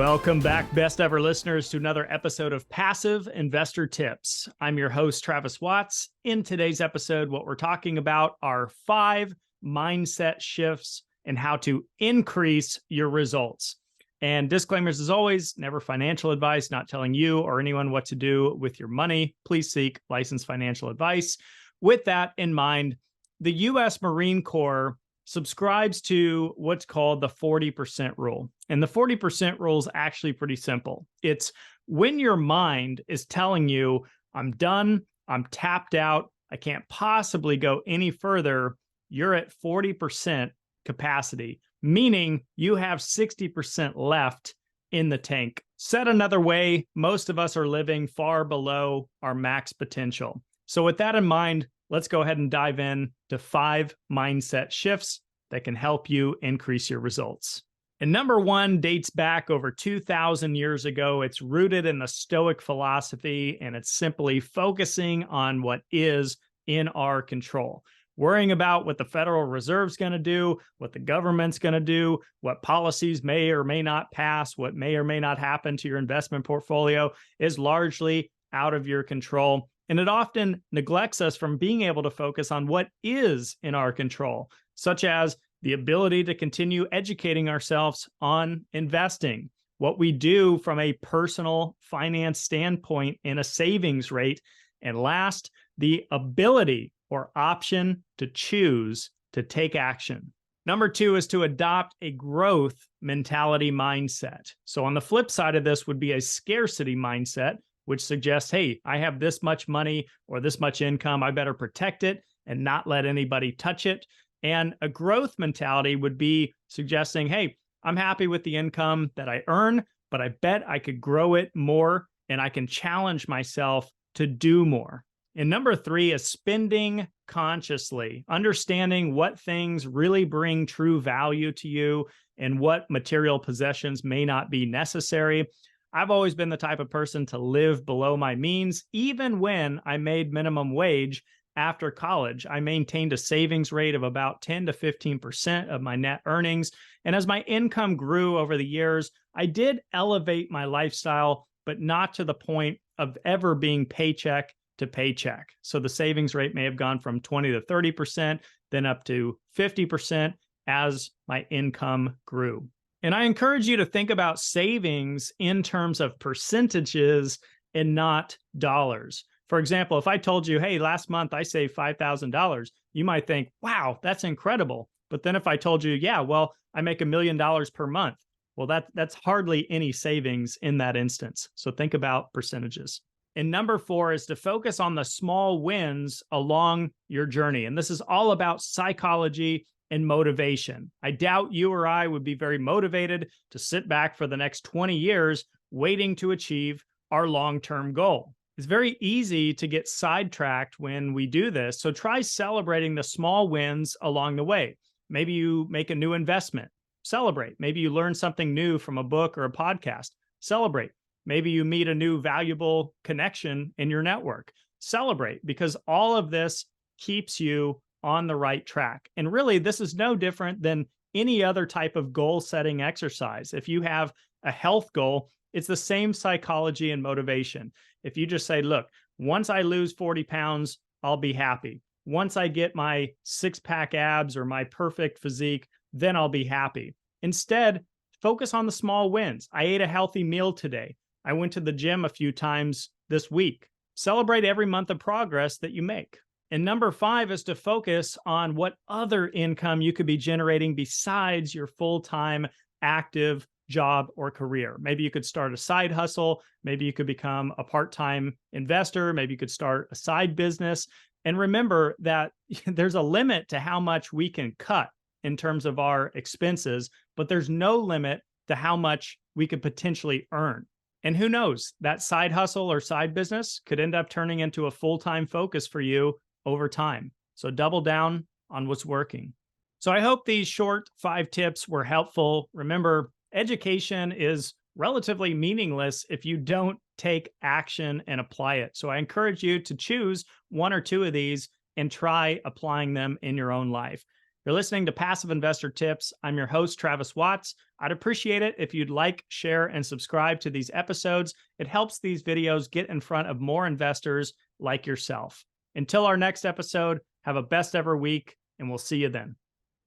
Welcome back, best ever listeners, to another episode of Passive Investor Tips. I'm your host, Travis Watts. In today's episode, what we're talking about are 5 mindset shifts and how to increase your results. And disclaimers as always, never financial advice, not telling you or anyone what to do with your money. Please seek licensed financial advice. With that in mind, the U.S. Marine Corps subscribes to what's called the 40% rule. And the 40% rule is actually pretty simple. It's when your mind is telling you, I'm done, I'm tapped out, I can't possibly go any further, you're at 40% capacity, meaning you have 60% left in the tank. Said another way, most of us are living far below our max potential. So with that in mind, let's go ahead and dive in to 5 mindset shifts that can help you increase your results. And number 1 dates back over 2,000 years ago. It's rooted in the Stoic philosophy, and it's simply focusing on what is in our control. Worrying about what the Federal Reserve's going to do, what the government's going to do, what policies may or may not pass, what may or may not happen to your investment portfolio is largely out of your control. And it often neglects us from being able to focus on what is in our control, such as the ability to continue educating ourselves on investing, what we do from a personal finance standpoint in a savings rate, and last, the ability or option to choose to take action. Number 2 is to adopt a growth mentality mindset. So on the flip side of this would be a scarcity mindset, which suggests, hey, I have this much money or this much income, I better protect it and not let anybody touch it. And a growth mentality would be suggesting, hey, I'm happy with the income that I earn, but I bet I could grow it more and I can challenge myself to do more. And number 3 is spending consciously, understanding what things really bring true value to you and what material possessions may not be necessary. I've always been the type of person to live below my means. Even when I made minimum wage after college, I maintained a savings rate of about 10 to 15% of my net earnings. And as my income grew over the years, I did elevate my lifestyle, but not to the point of ever being paycheck to paycheck. So the savings rate may have gone from 20 to 30%, then up to 50% as my income grew. And I encourage you to think about savings in terms of percentages and not dollars. For example, if I told you, hey, last month I saved $5,000, you might think, wow, that's incredible. But then if I told you, yeah, well, I make $1 million per month, well, that's hardly any savings in that instance. So think about percentages. And number 4 is to focus on the small wins along your journey. And this is all about psychology and motivation. I doubt you or I would be very motivated to sit back for the next 20 years waiting to achieve our long-term goal. It's very easy to get sidetracked when we do this. So try celebrating the small wins along the way. Maybe you make a new investment. Celebrate. Maybe you learn something new from a book or a podcast. Celebrate. Maybe you meet a new valuable connection in your network. Celebrate, because all of this keeps you on the right track. And really, this is no different than any other type of goal setting exercise. If you have a health goal, it's the same psychology and motivation. If you just say, look, once I lose 40 pounds, I'll be happy. Once I get my 6-pack abs or my perfect physique, then I'll be happy. Instead, focus on the small wins. I ate a healthy meal today. I went to the gym a few times this week. Celebrate every month of progress that you make. And number 5 is to focus on what other income you could be generating besides your full-time active job or career. Maybe you could start a side hustle. Maybe you could become a part-time investor. Maybe you could start a side business. And remember that there's a limit to how much we can cut in terms of our expenses, but there's no limit to how much we could potentially earn. And who knows, that side hustle or side business could end up turning into a full-time focus for you over time. So double down on what's working. So I hope these short 5 tips were helpful. Remember, education is relatively meaningless if you don't take action and apply it. So I encourage you to choose 1 or 2 of these and try applying them in your own life. You're listening to Passive Investor Tips. I'm your host, Travis Watts. I'd appreciate it if you'd like, share, and subscribe to these episodes. It helps these videos get in front of more investors like yourself. Until our next episode, have a best ever week, and we'll see you then.